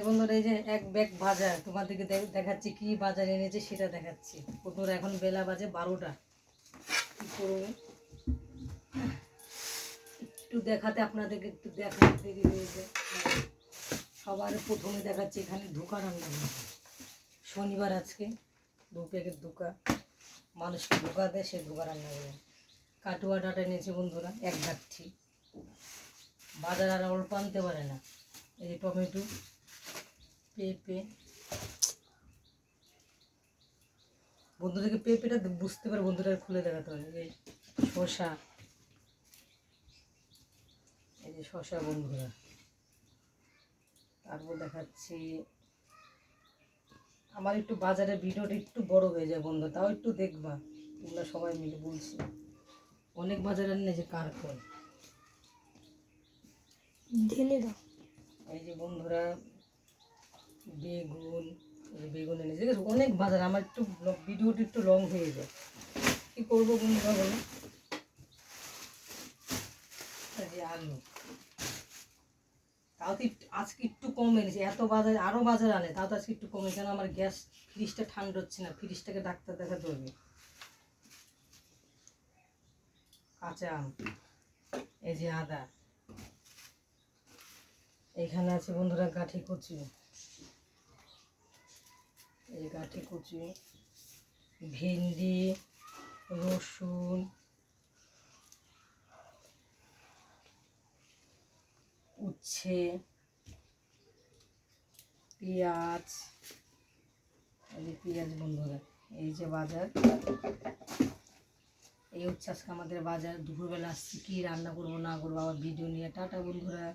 বন্ধুরা এই যে এক ব্যাগ বাজার তোমাদেরকে দেখাচ্ছি কি বাজার এনেছে সেটা দেখাচ্ছি। বন্ধুরা এখন বেলা বাজে 12টা। কি করবো একটু দেখাতে, আপনাদেরকে একটু দেখাতে দেরি হয়েছে। সবার প্রথমে দেখাচ্ছি এখানে ধোকা রান্না। শনিবার আজকে 2 প্যাকেট ধোকা, মানুষকে ধোকা দেয়, সে ধোকা রান্না করে। কাটুয়া ডাটা এনেছে বন্ধুরা 1 গাঁঠি। বাজার আর অল্প আনতে পারে না। এই যে টমেটো, পেঁপে, বন্ধুদেরকে পেঁপেটা বুঝতে পারে, বন্ধুরা খুলে দেখাতে হবে। এই শসা, এই যে শসা বন্ধুরা। তারপর দেখাচ্ছি, আমার একটু বাজারের ভিডিওটা একটু বড় হয়ে যায় বন্ধু, তাও একটু দেখবা তোমরা সবাই মিলে, বলছি অনেক বাজারে এনেছে কারকল। এই যে বন্ধুরা বেগুন, বেগুন এনেছে, ঠিক আছে অনেক বাজার। আমার একটু ভিডিওটা একটু লং হয়ে যায়, কি করবো বন্ধুরা বলো। যে আলু, তাও তো আজকে একটু কম এনেছে, এত বাজার আরও বাজার আনে, তাও তো আজকে একটু কমে। কেন আমার গ্যাস ফ্রিজটা ঠান্ডা হচ্ছে না, ফ্রিজটাকে ডাক্তার দেখাতে হবে। কাঁচা আম, এই যে আদা, এখানে আছে বন্ধুরা গাঁঠি কচু, এই যে গাঁঠি কচু, ভেন্ডি, রসুন, উচ্ছে, পেঁয়াজ, এই যে পেঁয়াজ বন্ধুরা। এই যে বাজার, এই হচ্ছে আজকে আমাদের বাজার। দুপুরবেলা আসছি, কী রান্না করবো না করবো আবার ভিডিও নিয়ে। টাটা বন্ধুরা।